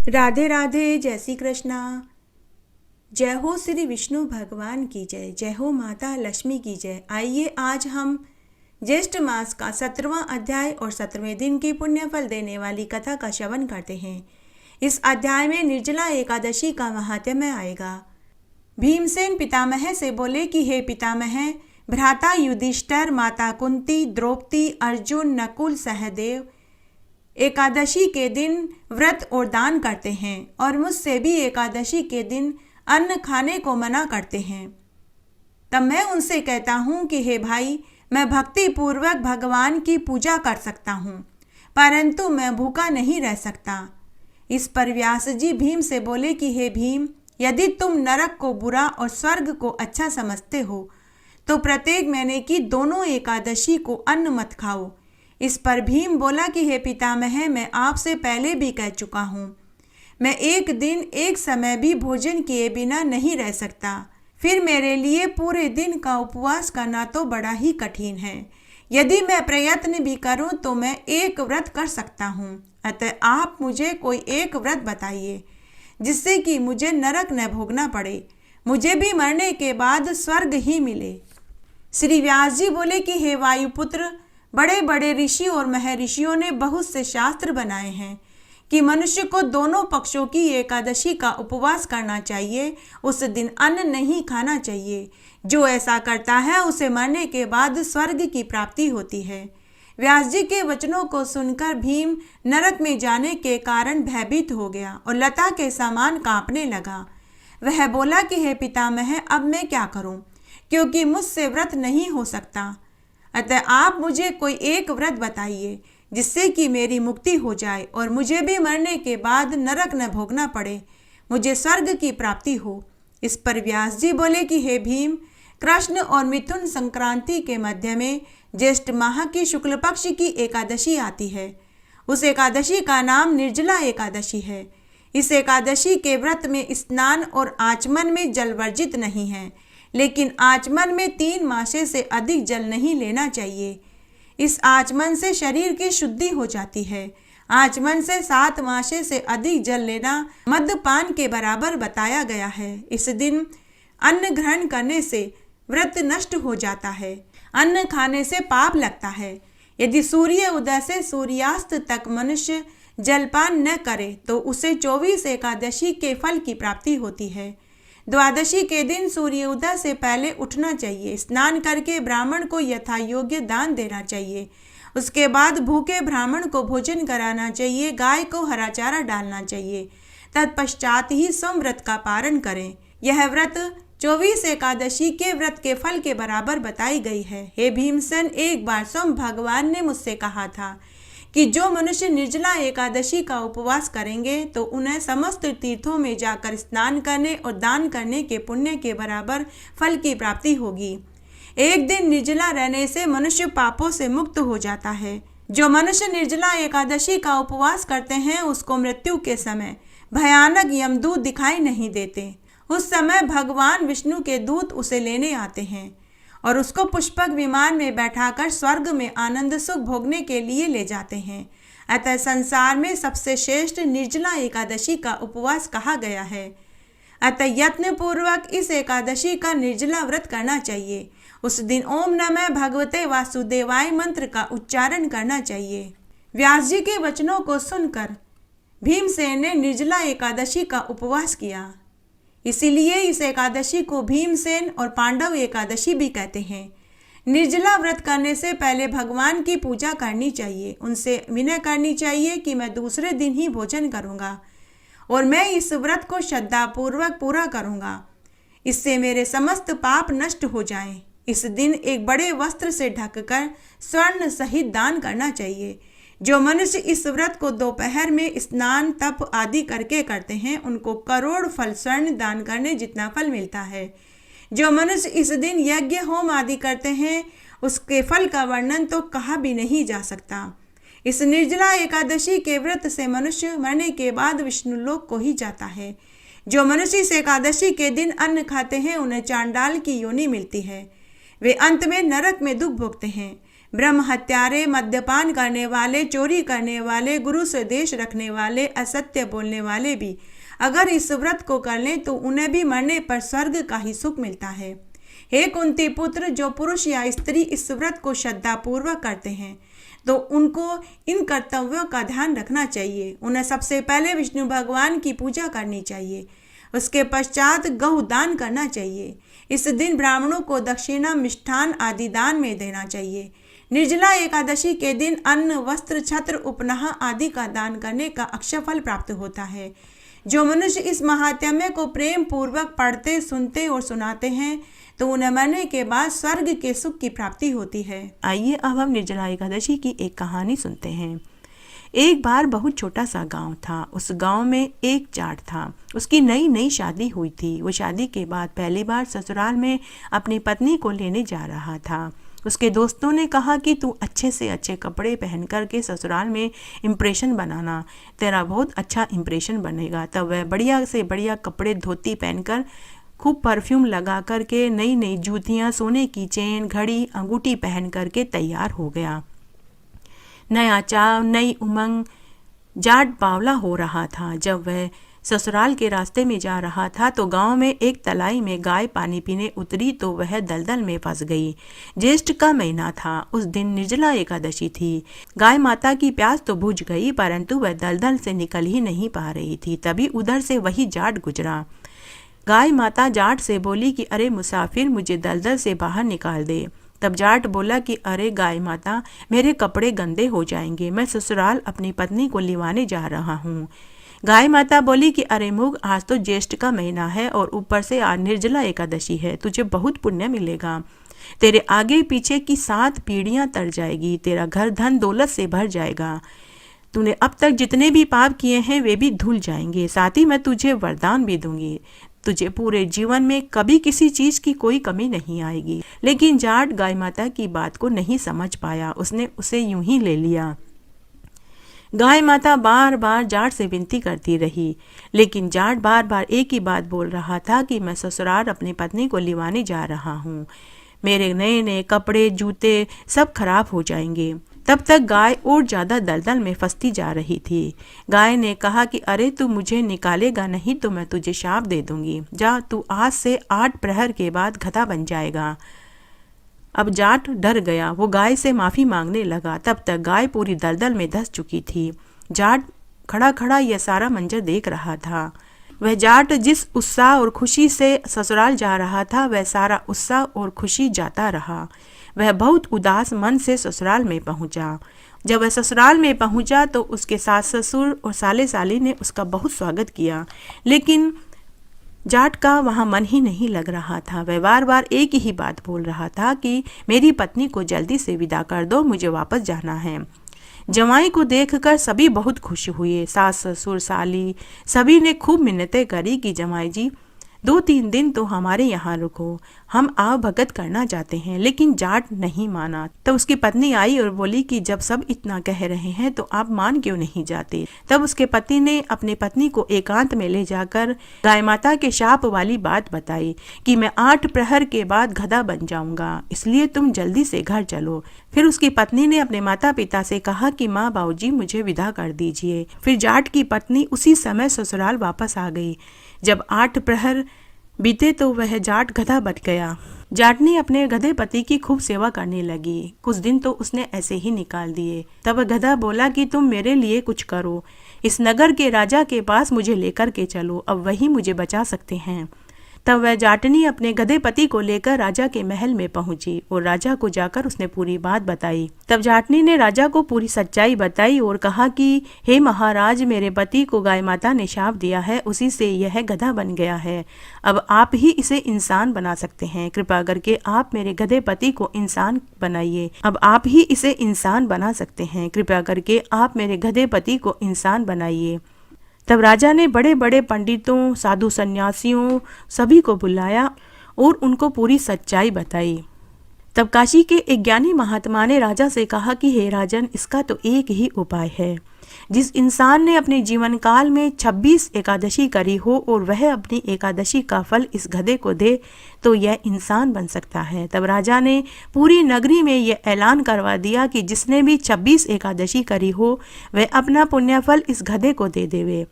राधे राधे, जय श्री कृष्णा। जय हो श्री विष्णु भगवान की जय, जय हो माता लक्ष्मी की जय। आइए आज हम ज्येष्ठ मास का 17वां अध्याय और 17वें दिन की पुण्य फल देने वाली कथा का श्रवण करते हैं। इस अध्याय में निर्जला एकादशी का महात्म्य आएगा। भीमसेन पितामह से बोले कि हे पितामह, भ्राता युधिष्ठिर, माता कुंती, द्रौपदी, अर्जुन, नकुल, सहदेव एकादशी के दिन व्रत और दान करते हैं और मुझसे भी एकादशी के दिन अन्न खाने को मना करते हैं। तब मैं उनसे कहता हूँ कि हे भाई, मैं भक्ति पूर्वक भगवान की पूजा कर सकता हूँ, परंतु मैं भूखा नहीं रह सकता। इस पर व्यास जी भीम से बोले कि हे भीम, यदि तुम नरक को बुरा और स्वर्ग को अच्छा समझते हो तो प्रत्येक महीने की दोनों एकादशी को अन्न मत खाओ। इस पर भीम बोला कि हे पितामह, मैं आपसे पहले भी कह चुका हूँ, मैं एक दिन एक समय भी भोजन किए बिना नहीं रह सकता। फिर मेरे लिए पूरे दिन का उपवास करना तो बड़ा ही कठिन है। यदि मैं प्रयत्न भी करूं तो मैं एक व्रत कर सकता हूं। अतः आप मुझे कोई एक व्रत बताइए जिससे कि मुझे नरक न भोगना पड़े, मुझे भी मरने के बाद स्वर्ग ही मिले। श्री व्यास जी बोले कि हे वायुपुत्र, बड़े बड़े ऋषि और महर्षियों ने बहुत से शास्त्र बनाए हैं कि मनुष्य को दोनों पक्षों की एकादशी का उपवास करना चाहिए, उस दिन अन्न नहीं खाना चाहिए। जो ऐसा करता है उसे मरने के बाद स्वर्ग की प्राप्ति होती है। व्यास जी के वचनों को सुनकर भीम नरक में जाने के कारण भयभीत हो गया और लता के समान कांपने लगा। वह बोला कि हे पितामह, अब मैं क्या करूं, क्योंकि मुझसे व्रत नहीं हो सकता। अतः आप मुझे कोई एक व्रत बताइए जिससे कि मेरी मुक्ति हो जाए और मुझे भी मरने के बाद नरक न भोगना पड़े, मुझे स्वर्ग की प्राप्ति हो। इस पर व्यास जी बोले कि हे भीम, कृष्ण और मिथुन संक्रांति के मध्य में ज्येष्ठ माह की शुक्ल पक्ष की एकादशी आती है। उस एकादशी का नाम निर्जला एकादशी है। इस एकादशी के व्रत में स्नान और आचमन में जल वर्जित नहीं है, लेकिन आचमन में 3 मासे से अधिक जल नहीं लेना चाहिए। इस आचमन से शरीर की शुद्धि हो जाती है। आचमन से 7 मासे से अधिक जल लेना मद्यपान के बराबर बताया गया है। इस दिन अन्न ग्रहण करने से व्रत नष्ट हो जाता है। अन्न खाने से पाप लगता है। यदि सूर्य उदय से सूर्यास्त तक मनुष्य जलपान न करे तो उसे 24 एकादशी के फल की प्राप्ति होती है। द्वादशी के दिन सूर्योदय से पहले उठना चाहिए, स्नान करके ब्राह्मण को यथा योग्य दान देना चाहिए। उसके बाद भूखे ब्राह्मण को भोजन कराना चाहिए, गाय को हरा चारा डालना चाहिए। तत्पश्चात ही सोम व्रत का पारण करें। यह व्रत 24 एकादशी के व्रत के फल के बराबर बताई गई है। हे भीमसेन, एक बार सोम भगवान ने मुझसे कहा था कि जो मनुष्य निर्जला एकादशी का उपवास करेंगे तो उन्हें समस्त तीर्थों में जाकर स्नान करने और दान करने के पुण्य के बराबर फल की प्राप्ति होगी। एक दिन निर्जला रहने से मनुष्य पापों से मुक्त हो जाता है। जो मनुष्य निर्जला एकादशी का उपवास करते हैं उसको मृत्यु के समय भयानक यमदूत दिखाई नहीं देते। उस समय भगवान विष्णु के दूत उसे लेने आते हैं और उसको पुष्पक विमान में बैठाकर स्वर्ग में आनंद सुख भोगने के लिए ले जाते हैं। अतः संसार में सबसे श्रेष्ठ निर्जला एकादशी का उपवास कहा गया है। अतः यत्न पूर्वक इस एकादशी का निर्जला व्रत करना चाहिए। उस दिन ओम नमः भगवते वासुदेवाय मंत्र का उच्चारण करना चाहिए। व्यास जी के वचनों को सुनकर भीमसेन ने निर्जला एकादशी का उपवास किया। इसीलिए इस एकादशी को भीमसेन और पांडव एकादशी भी कहते हैं। निर्जला व्रत करने से पहले भगवान की पूजा करनी चाहिए, उनसे विनय करनी चाहिए कि मैं दूसरे दिन ही भोजन करूंगा और मैं इस व्रत को श्रद्धापूर्वक पूरा करूंगा, इससे मेरे समस्त पाप नष्ट हो जाएं। इस दिन एक बड़े वस्त्र से ढककर स्वर्ण सहित दान करना चाहिए। जो मनुष्य इस व्रत को दोपहर में स्नान तप आदि करके करते हैं उनको करोड़ फल स्वर्ण दान करने जितना फल मिलता है। जो मनुष्य इस दिन यज्ञ होम आदि करते हैं उसके फल का वर्णन तो कहा भी नहीं जा सकता। इस निर्जला एकादशी के व्रत से मनुष्य मरने के बाद विष्णु लोक को ही जाता है। जो मनुष्य इस एकादशी के दिन अन्न खाते हैं उन्हें चांडाल की योनि मिलती है। वे अंत में नरक में दुख भोगते हैं। ब्रह्म हत्यारे, मद्यपान करने वाले, चोरी करने वाले, गुरु से द्वेष रखने वाले, असत्य बोलने वाले भी अगर इस व्रत को कर लें तो उन्हें भी मरने पर स्वर्ग का ही सुख मिलता है। हे कुंती पुत्र, जो पुरुष या स्त्री इस व्रत को श्रद्धापूर्वक करते हैं तो उनको इन कर्तव्यों का ध्यान रखना चाहिए। उन्हें सबसे पहले विष्णु भगवान की पूजा करनी चाहिए, उसके पश्चात गौ दान करना चाहिए। इस दिन ब्राह्मणों को दक्षिणा, मिष्ठान आदि दान में देना चाहिए। निर्जला एकादशी के दिन अन्न, वस्त्र, छत्र, उपनह आदि का दान करने का अक्षय फल प्राप्त होता है। जो मनुष्य इस महात्म्य को प्रेम पूर्वक पढ़ते, सुनते और सुनाते हैं तो उन्हें मरने के बाद स्वर्ग के सुख की प्राप्ति होती है। आइए अब हम निर्जला एकादशी की एक कहानी सुनते हैं। एक बार बहुत छोटा सा गांव था। उस गांव में एक जाट था। उसकी नई नई शादी हुई थी। वो शादी के बाद पहली बार ससुराल में अपनी पत्नी को लेने जा रहा था। उसके दोस्तों ने कहा कि तू अच्छे से अच्छे कपड़े पहन कर के ससुराल में इम्प्रेशन बनाना, तेरा बहुत अच्छा इम्प्रेशन बनेगा। तब वह बढ़िया से बढ़िया कपड़े, धोती पहनकर, खूब परफ्यूम लगा करके, नई नई जूतियाँ, सोने की चेन, घड़ी, अंगूठी पहन करके तैयार हो गया। नया चाव, नई उमंग, जाट बावला हो रहा था। जब वह ससुराल के रास्ते में जा रहा था तो गांव में एक तलाई में गाय पानी पीने उतरी तो वह दलदल में फंस गई। ज्येष्ठ का महीना था। उस दिन निर्जला एकादशी थी। गाय माता की प्यास तो बुझ गई परंतु वह दलदल से निकल ही नहीं पा रही थी। तभी उधर से वही जाट गुजरा। गाय माता जाट से बोली कि अरे मुसाफिर, मुझे दलदल से बाहर निकाल दे। तब जाट बोला कि अरे गाय माता, मेरे कपड़े गंदे हो जाएंगे, मैं ससुराल अपनी पत्नी को लिवाने जा रहा हूँ। गाय माता बोली कि अरे मूग, आज तो ज्येष्ठ का महीना है और ऊपर से आज निर्जला एकादशी है, तुझे बहुत पुण्य मिलेगा। तेरे आगे पीछे की 7 पीढ़ियां तर जाएगी, तेरा घर धन दौलत से भर जाएगा। तूने अब तक जितने भी पाप किए हैं वे भी धुल जाएंगे। साथ ही मैं तुझे वरदान भी दूंगी, तुझे पूरे जीवन में कभी किसी चीज की कोई कमी नहीं आएगी। लेकिन जाट गाय माता की बात को नहीं समझ पाया। उसने उसे यूं ही ले लिया। गाय माता बार बार जाट से विनती करती रही, लेकिन जाट बार बार एक ही बात बोल रहा था कि मैं ससुराल अपनी पत्नी को लिवाने जा रहा हूँ, मेरे नए नए कपड़े, जूते सब खराब हो जाएंगे। तब तक गाय और ज़्यादा दलदल में फंसती जा रही थी। गाय ने कहा कि अरे तू मुझे निकालेगा नहीं तो मैं तुझे शाप दे दूंगी। जा, तू आज से 8 प्रहर के बाद गधा बन जाएगा। अब जाट डर गया। वो गाय से माफ़ी मांगने लगा। तब तक गाय पूरी दलदल में धंस चुकी थी। जाट खड़ा खड़ा यह सारा मंजर देख रहा था। वह जाट जिस उत्साह और खुशी से ससुराल जा रहा था वह सारा उत्साह और खुशी जाता रहा। वह बहुत उदास मन से ससुराल में पहुंचा। जब वह ससुराल में पहुंचा तो उसके सास ससुर और साले साली ने उसका बहुत स्वागत किया, लेकिन जाट का वहाँ मन ही नहीं लग रहा था। वह बार बार एक ही बात बोल रहा था कि मेरी पत्नी को जल्दी से विदा कर दो, मुझे वापस जाना है। जवाई को देखकर सभी बहुत खुश हुए। सास ससुर साली सभी ने खूब मिन्नतें करी कि जवाई जी 2-3 दिन तो हमारे यहाँ रुको, हम आव भगत करना चाहते हैं। लेकिन जाट नहीं माना। तब उसकी पत्नी आई और बोली कि जब सब इतना कह रहे हैं तो आप मान क्यों नहीं जाते। तब उसके पति ने अपनी पत्नी को एकांत में ले जाकर गाय माता के शाप वाली बात बताई कि मैं 8 प्रहर के बाद गधा बन जाऊंगा, इसलिए तुम जल्दी से घर चलो। फिर उसकी पत्नी ने अपने माता पिता से कहा कि माँ बाबूजी मुझे विदा कर दीजिए। फिर जाट की पत्नी उसी समय ससुराल वापस आ गई। जब 8 प्रहर बीते तो वह जाट गधा बन गया। जाटनी अपने गधे पति की खूब सेवा करने लगी। कुछ दिन तो उसने ऐसे ही निकाल दिए। तब वह गधा बोला कि तुम मेरे लिए कुछ करो, इस नगर के राजा के पास मुझे लेकर के चलो, अब वही मुझे बचा सकते हैं। तब वह जाटनी अपने गधे पति को लेकर राजा के महल में पहुंची और राजा को जाकर उसने पूरी बात बताई। तब जाटनी ने राजा को पूरी सच्चाई बताई और कहा कि हे महाराज, मेरे पति को गाय माता ने शाप दिया है, उसी से यह गधा बन गया है। अब आप ही इसे इंसान बना सकते हैं, कृपा करके आप मेरे गधे पति को इंसान बनाइए। अब आप ही इसे इंसान बना सकते हैं, कृपया करके आप मेरे गधे पति को इंसान बनाइए। तब राजा ने बड़े बड़े पंडितों, साधु सन्यासियों सभी को बुलाया और उनको पूरी सच्चाई बताई। तब काशी के एक ज्ञानी महात्मा ने राजा से कहा कि हे राजन, इसका तो एक ही उपाय है जिस इंसान ने अपने जीवन काल में 26 एकादशी करी हो और वह अपनी एकादशी का फल इस गधे को दे तो यह इंसान बन सकता है। तब राजा ने पूरी नगरी में यह ऐलान करवा दिया कि जिसने भी 26 एकादशी करी हो वह अपना पुण्य फल इस गधे को दे देवे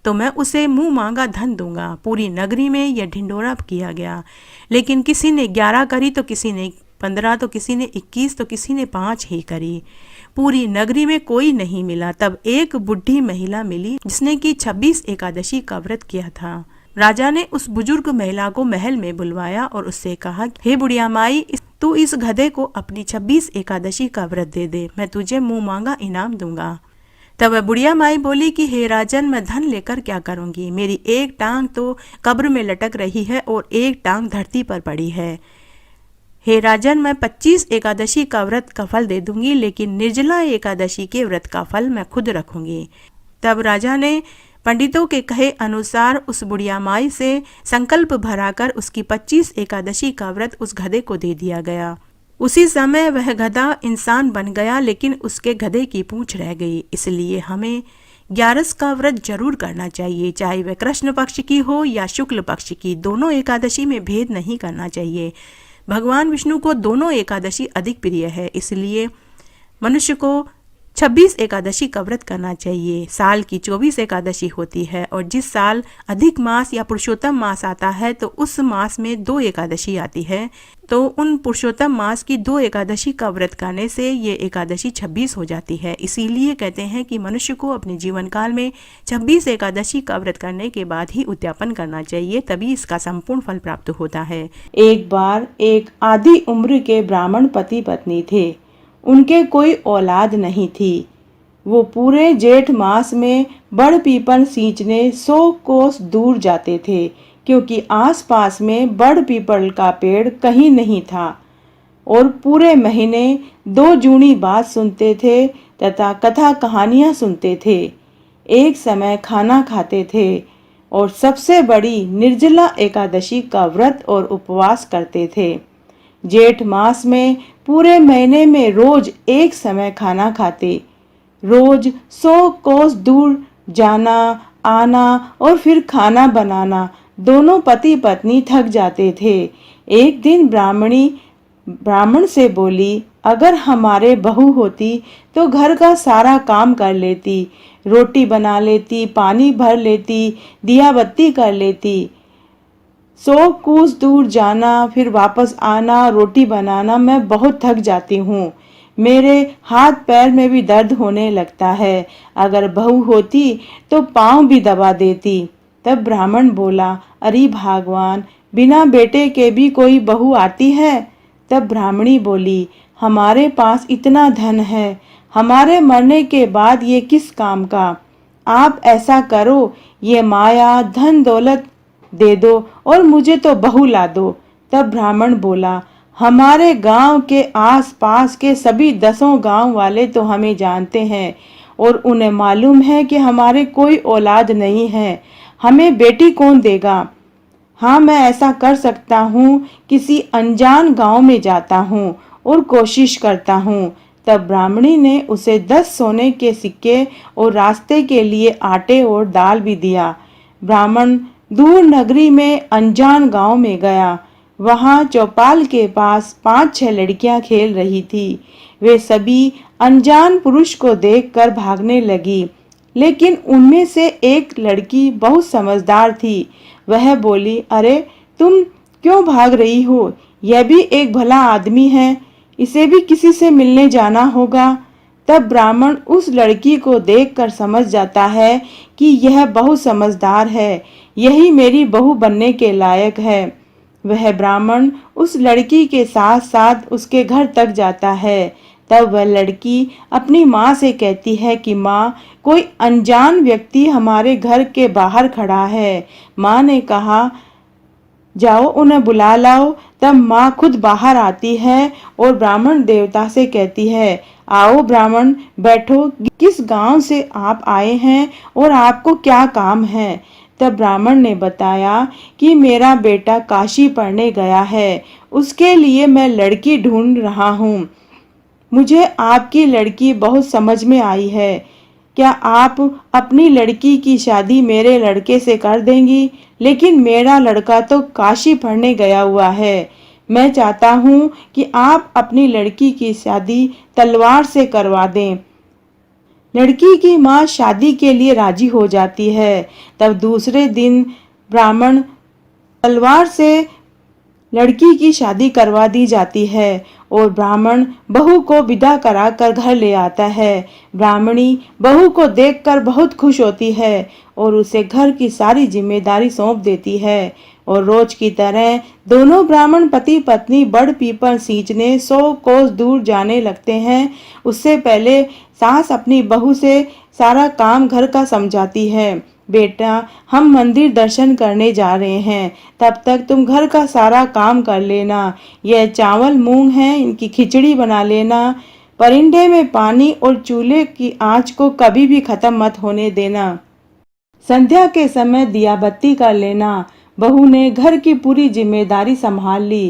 तो मैं उसे मुंह मांगा धन दूंगा। पूरी नगरी में यह ढिंडोरा किया गया, लेकिन किसी ने 11 करी तो किसी ने 15 तो किसी ने 21 तो किसी ने 5 ही करी। पूरी नगरी में कोई नहीं मिला। तब एक बुढ़ी महिला मिली जिसने कि 26 एकादशी का व्रत किया था। राजा ने उस बुजुर्ग महिला को महल में बुलवाया और उससे कहा, हे बुढ़िया माई, तू इस गधे को अपनी 26 एकादशी का व्रत दे दे, मैं तुझे मुंह मांगा इनाम दूंगा। तब बुढ़िया माई बोली कि हे राजन, मैं धन लेकर क्या करूंगी, मेरी एक टांग तो कब्र में लटक रही है और एक टांग धरती पर पड़ी है। हे राजन, मैं 25 एकादशी का व्रत का फल दे दूंगी, लेकिन निर्जला एकादशी के व्रत का फल मैं खुद रखूंगी। तब राजा ने पंडितों के कहे अनुसार उस बुढ़िया माई से संकल्प भराकर उसकी 25 एकादशी का व्रत उस गधे को दे दिया गया। उसी समय वह गधा इंसान बन गया, लेकिन उसके गधे की पूंछ रह गई। इसलिए हमें 11 का व्रत जरूर करना चाहिए, चाहे वह कृष्ण पक्ष की हो या शुक्ल पक्ष की। दोनों एकादशी में भेद नहीं करना चाहिए। भगवान विष्णु को दोनों एकादशी अधिक प्रिय है, इसलिए मनुष्य को 26 एकादशी का व्रत करना चाहिए। साल की 24 एकादशी होती है और जिस साल अधिक मास या पुरुषोत्तम मास आता है तो उस मास में 2 एकादशी आती है, तो उन पुरुषोत्तम मास की 2 एकादशी का व्रत करने से ये एकादशी 26 हो जाती है। इसीलिए कहते हैं कि मनुष्य को अपने जीवन काल में 26 एकादशी का व्रत करने के बाद ही उद्यापन करना चाहिए, तभी इसका संपूर्ण फल प्राप्त होता है। एक बार एक आधी उम्र के ब्राह्मण पति पत्नी थे। उनके कोई औलाद नहीं थी। वो पूरे जेठ मास में बड़ पीपल सींचने 100 कोस दूर जाते थे, क्योंकि आसपास में बड़ पीपल का पेड़ कहीं नहीं था, और पूरे महीने 2 जूनी बात सुनते थे तथा कथा कहानियाँ सुनते थे। एक समय खाना खाते थे और सबसे बड़ी निर्जला एकादशी का व्रत और उपवास करते थे। जेठ मास में पूरे महीने में रोज एक समय खाना खाते। रोज 100 कोस दूर जाना आना और फिर खाना बनाना, दोनों पति पत्नी थक जाते थे। एक दिन ब्राह्मण से बोली, अगर हमारे बहू होती तो घर का सारा काम कर लेती, रोटी बना लेती, पानी भर लेती, दिया बत्ती कर लेती। 100 कोस दूर जाना फिर वापस आना, रोटी बनाना, मैं बहुत थक जाती हूँ। मेरे हाथ पैर में भी दर्द होने लगता है। अगर बहू होती तो पाँव भी दबा देती। तब ब्राह्मण बोला, अरे भगवान, बिना बेटे के भी कोई बहू आती है? तब ब्राह्मणी बोली, हमारे पास इतना धन है, हमारे मरने के बाद ये किस काम का? आप ऐसा करो, ये माया धन दौलत दे दो और मुझे तो बहू ला दो। तब ब्राह्मण बोला, हमारे गांव के आस-पास के सभी 10 गांव वाले तो हमें जानते हैं और उन्हें मालूम है कि हमारे कोई औलाद नहीं है, हमें बेटी कौन देगा? हाँ, मैं ऐसा कर सकता हूँ, किसी अनजान गांव में जाता हूँ और कोशिश करता हूँ। तब ब्राह्मणी ने उसे 10 सोने के सिक्के और रास्ते के लिए आटे और दाल भी दिया। ब्राह्मण दूर नगरी में अनजान गांव में गया। वहां चौपाल के पास 5-6 लड़कियां खेल रही थी। वे सभी अनजान पुरुष को देखकर भागने लगी, लेकिन उनमें से एक लड़की बहुत समझदार थी। वह बोली, अरे तुम क्यों भाग रही हो? यह भी एक भला आदमी है, इसे भी किसी से मिलने जाना होगा। तब ब्राह्मण उस लड़की को देखकर समझ जाता है कि यह बहुत समझदार है, यही मेरी बहू बनने के लायक है। वह ब्राह्मण उस लड़की के साथ साथ उसके घर तक जाता है। तब वह लड़की अपनी माँ से कहती है कि माँ, कोई अनजान व्यक्ति हमारे घर के बाहर खड़ा है। माँ ने कहा, जाओ उन्हें बुला लाओ। तब माँ खुद बाहर आती है और ब्राह्मण देवता से कहती है, आओ ब्राह्मण, बैठो, किस गांव से आप आए हैं और आपको क्या काम है? तब ब्राह्मण ने बताया कि मेरा बेटा काशी पढ़ने गया है, उसके लिए मैं लड़की ढूंढ रहा हूँ। मुझे आपकी लड़की बहुत समझ में आई है, क्या आप अपनी लड़की की शादी मेरे लड़के से कर देंगी? लेकिन मेरा लड़का तो काशी पढ़ने गया हुआ है। मैं चाहता हूँ कि आप अपनी लड़की की शादी तलवार से करवा दें। लड़की की माँ शादी के लिए राजी हो जाती है। तब दूसरे दिन ब्राह्मण तलवार से लड़की की शादी करवा दी जाती है और ब्राह्मण बहू को विदा कराकर घर ले आता है। ब्राह्मणी बहू को देखकर बहुत खुश होती है और उसे घर की सारी जिम्मेदारी सौंप देती है और रोज की तरह दोनों ब्राह्मण पति पत्नी बड़ पीपल सींचने 100 कोस दूर जाने लगते हैं। उससे पहले सास अपनी बहू से सारा काम घर का समझाती है। बेटा, हम मंदिर दर्शन करने जा रहे हैं, तब तक तुम घर का सारा काम कर लेना। यह चावल मूंग है, इनकी खिचड़ी बना लेना। परिंदे में पानी और चूल्हे की आंच को कभी भी खत्म मत होने देना। संध्या के समय दिया बत्ती कर लेना। बहू ने घर की पूरी जिम्मेदारी संभाल ली।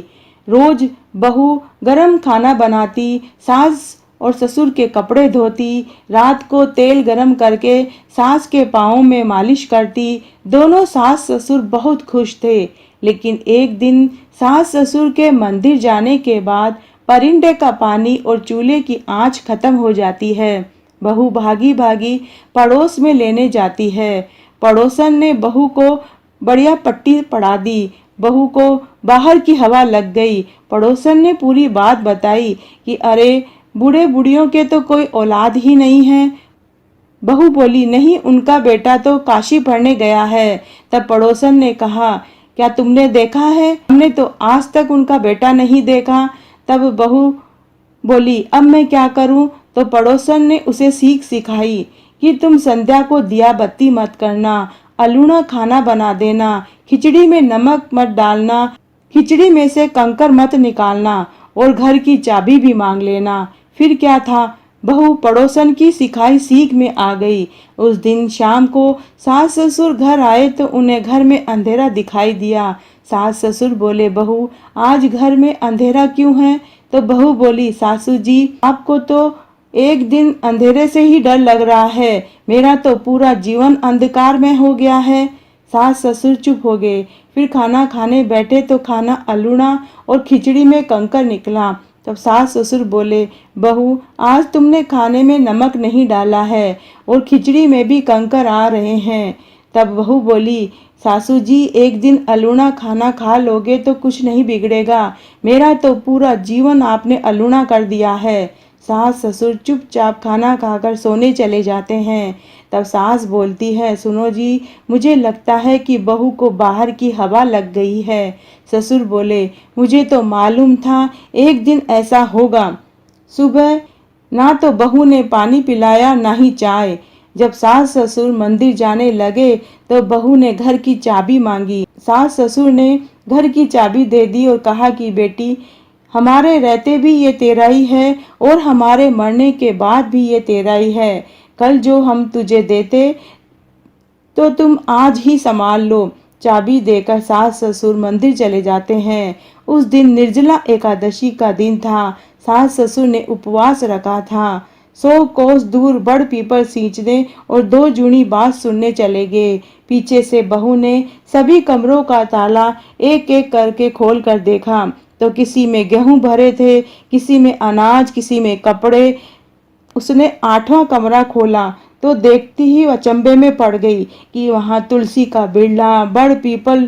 रोज बहू गरम खाना बनाती, सास और ससुर के कपड़े धोती, रात को तेल गरम करके सास के पाँव में मालिश करती। दोनों सास ससुर बहुत खुश थे। लेकिन एक दिन सास ससुर के मंदिर जाने के बाद परिंदे का पानी और चूल्हे की आंच खत्म हो जाती है। बहू भागी भागी पड़ोस में लेने जाती है। पड़ोसन ने बहू को बढ़िया पट्टी पड़ा दी। बहू को बाहर की हवा लग गई। पड़ोसन ने पूरी बात बताई कि अरे, बूढ़े बूढ़ियों के तो कोई औलाद ही नहीं है। बहू बोली, नहीं, उनका बेटा तो काशी पढ़ने गया है। तब पड़ोसन ने कहा, क्या तुमने देखा है? हमने तो आज तक उनका बेटा नहीं देखा। तब बहू बोली, अब मैं क्या करूं? तो पड़ोसन ने उसे सीख सिखाई कि तुम संध्या को दिया बत्ती मत करना, अलूना खाना बना देना, खिचड़ी में नमक मत डालना, खिचड़ी में से कंकर मत निकालना और घर की चाबी भी मांग लेना। फिर क्या था, बहू पड़ोसन की सिखाई सीख में आ गई। उस दिन शाम को सास ससुर घर आए तो उन्हें घर में अंधेरा दिखाई दिया। सास ससुर बोले, बहू, आज घर में अंधेरा क्यों है? तो बहू बोली, सासू जी, आपको तो एक दिन अंधेरे से ही डर लग रहा है, मेरा तो पूरा जीवन अंधकार में हो गया है। सास ससुर चुप हो गए। फिर खाना खाने बैठे तो खाना अलूना और खिचड़ी में कंकर निकला। तब सास ससुर बोले, बहू, आज तुमने खाने में नमक नहीं डाला है और खिचड़ी में भी कंकर आ रहे हैं। तब बहू बोली, सासू जी, एक दिन अलूना खाना खा लोगे तो कुछ नहीं बिगड़ेगा, मेरा तो पूरा जीवन आपने अलूना कर दिया है। सास ससुर चुपचाप खाना खाकर सोने चले जाते हैं। तब सास बोलती है, सुनो जी, मुझे लगता है कि बहू को बाहर की हवा लग गई है। ससुर बोले, मुझे तो मालूम था एक दिन ऐसा होगा। सुबह ना तो बहू ने पानी पिलाया ना ही चाय। जब सास ससुर मंदिर जाने लगे तो बहू ने घर की चाबी मांगी। सास ससुर ने घर की चाबी दे दी और कहा कि बेटी, हमारे रहते भी ये तेरा ही है और हमारे मरने के बाद भी ये तेरा ही है। कल जो हम तुझे देते तो तुम आज ही संभाल लो। चाबी देकर सास ससुर मंदिर चले जाते हैं। उस दिन निर्जला एकादशी का दिन था। सास ससुर ने उपवास रखा था। 100 कोस दूर बड़ पीपल सींचने और 2 जूनी बात सुनने चले गए। पीछे से बहू ने सभी कमरों का ताला एक एक करके खोल कर देखा तो किसी में गेहूं भरे थे, किसी में अनाज, किसी में कपड़े। उसने 8वां कमरा खोला तो देखती ही अचंभे में पड़ गई कि वहां तुलसी का बिरला, बड़ पीपल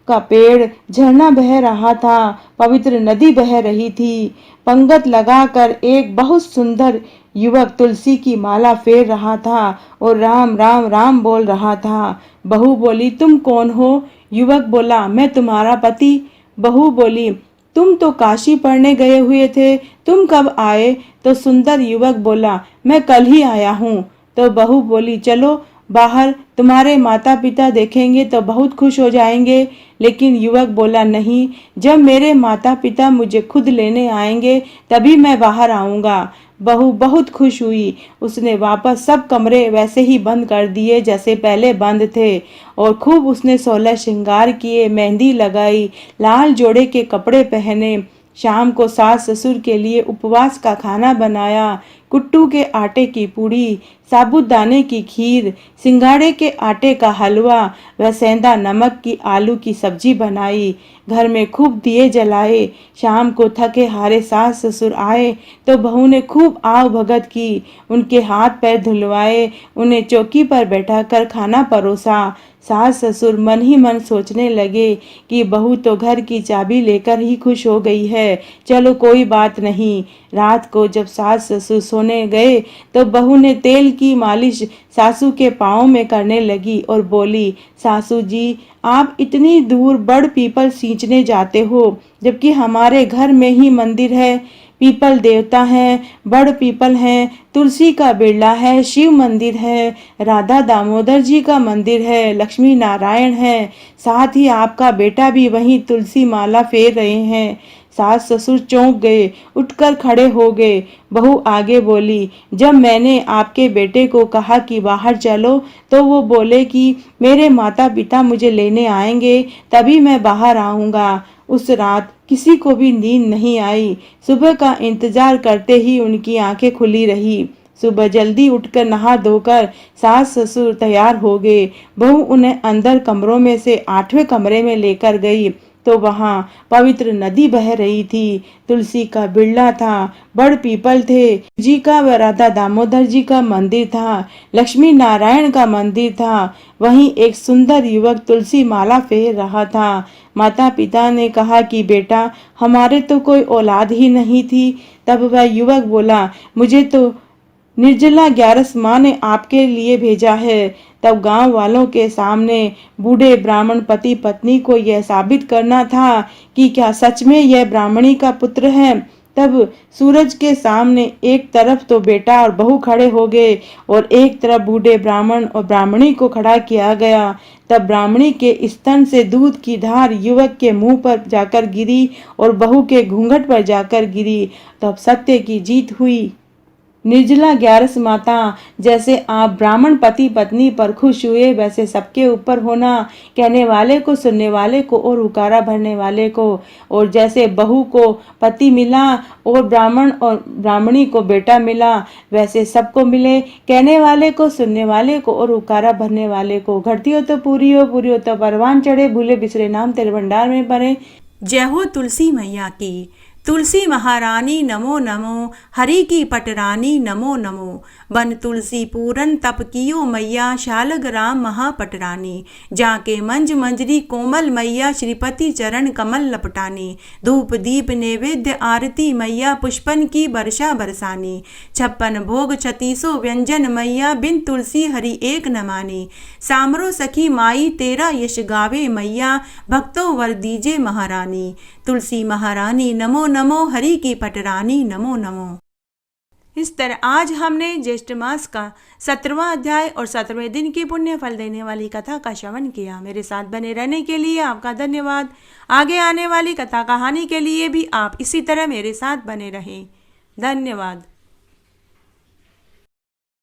का पेड़, झरना बह रहा था, पवित्र नदी बह रही थी। पंगत लगाकर एक बहुत सुंदर युवक तुलसी की माला फेर रहा था और राम राम राम बोल रहा था। बहू बोली, तुम कौन हो? युवक बोला, मैं तुम्हारा पति। बहू बोली, तुम तो काशी पढ़ने गए हुए थे, तुम कब आए? तो सुंदर युवक बोला, मैं कल ही आया हूँ। तो बहू बोली, चलो बाहर, तुम्हारे माता पिता देखेंगे तो बहुत खुश हो जाएंगे। लेकिन युवक बोला, नहीं, जब मेरे माता पिता मुझे खुद लेने आएंगे तभी मैं बाहर आऊँगा। बहू बहुत खुश हुई। उसने वापस सब कमरे वैसे ही बंद कर दिए जैसे पहले बंद थे और खूब उसने 16 श्रृंगार किए, मेहंदी लगाई, लाल जोड़े के कपड़े पहने। शाम को सास ससुर के लिए उपवास का खाना बनाया, कुट्टू के आटे की पूड़ी, साबूदाने की खीर, सिंगाड़े के आटे का हलवा व सेंधा नमक की आलू की सब्जी बनाई। घर में खूब दिए जलाए। शाम को थके हारे सास ससुर आए तो बहू ने खूब आव भगत की, उनके हाथ पैर धुलवाए, उन्हें चौकी पर बैठाकर खाना परोसा। सास ससुर मन ही मन सोचने लगे कि बहू तो घर की चाबी लेकर ही खुश हो गई है, चलो कोई बात नहीं। रात को जब सास ससुर सोने गए तो बहू ने तेल की मालिश सासू के पाँव में करने लगी और बोली, सासू जी आप इतनी दूर बड़ पीपल सींचने जाते हो, जबकि हमारे घर में ही मंदिर है। पीपल देवता है, बड़ पीपल है, तुलसी का बिरला है, शिव मंदिर है, राधा दामोदर जी का मंदिर है, लक्ष्मी नारायण है, साथ ही आपका बेटा भी वहीं तुलसी माला फेर रहे हैं। सास ससुर चौंक गए, उठकर खड़े हो गए। बहू आगे बोली, जब मैंने आपके बेटे को कहा कि बाहर चलो तो वो बोले कि मेरे माता पिता मुझे लेने आएंगे तभी मैं बाहर आऊँगा। उस रात किसी को भी नींद नहीं आई। सुबह का इंतजार करते ही उनकी आंखें खुली रही। सुबह जल्दी उठकर नहा धोकर सास ससुर तैयार हो गए। बहू उन्हें अंदर कमरों में से 8वें कमरे में लेकर गई तो वहाँ पवित्र नदी बह रही थी। तुलसी का बिरला था, बड़ पीपल थे, जी का व राधा दामोदर जी का मंदिर था, लक्ष्मी नारायण का मंदिर था। वहीं एक सुंदर युवक तुलसी माला फेर रहा था। माता पिता ने कहा कि बेटा हमारे तो कोई औलाद ही नहीं थी। तब वह युवक बोला, मुझे तो निर्जला ग्यारस माँ ने आपके लिए भेजा है। तब गांव वालों के सामने बूढ़े ब्राह्मण पति पत्नी को यह साबित करना था कि क्या सच में यह ब्राह्मणी का पुत्र है। तब सूरज के सामने एक तरफ तो बेटा और बहू खड़े हो गए और एक तरफ बूढ़े ब्राह्मण और ब्राह्मणी को खड़ा किया गया। तब ब्राह्मणी के स्तन से दूध की धार युवक के मुंह पर जाकर गिरी और बहू के घूंघट पर जाकर गिरी। तब सत्य की जीत हुई। निर्जला ग्यारस माता, जैसे आप ब्राह्मण पति पत्नी पर खुश हुए वैसे सबके ऊपर होना, कहने वाले को सुनने वाले को और हुकारा भरने वाले को। और जैसे बहू को पति मिला और ब्राह्मण और ब्राह्मणी को बेटा मिला वैसे सबको मिले, कहने वाले को सुनने वाले को और हुकारा भरने वाले को। घटती हो तो पूरी हो तो परवान चढ़े, भूले बिसरे नाम तेरे भंडार में पड़े। जय हो तुलसी मैया की। तुलसी महारानी नमो नमो, हरि की पटरानी नमो नमो। बन तुलसी पूरन तप कियो मैया, शालग राम महापटरानी। जाके मंज मंजरी कोमल मैया, श्रीपति चरण कमल लपटानी। धूप दीप नैवेद्य आरती मैया, पुष्पन की वर्षा बरसानी। 56 भोग 36 व्यंजन मैया, बिन तुलसी हरि एक न मानी। सामरो सखी माई तेरा यश गावे मैया, भक्तों वर दीजे महारानी। तुलसी महारानी नमो नमो, हरि की पटरानी नमो नमो। इस तरह आज हमने ज्येष्ठ मास का 17वां अध्याय और 17वें दिन की पुण्य फल देने वाली कथा का श्रवण किया। मेरे साथ बने रहने के लिए आपका धन्यवाद। आगे आने वाली कथा कहानी के लिए भी आप इसी तरह मेरे साथ बने रहें। धन्यवाद।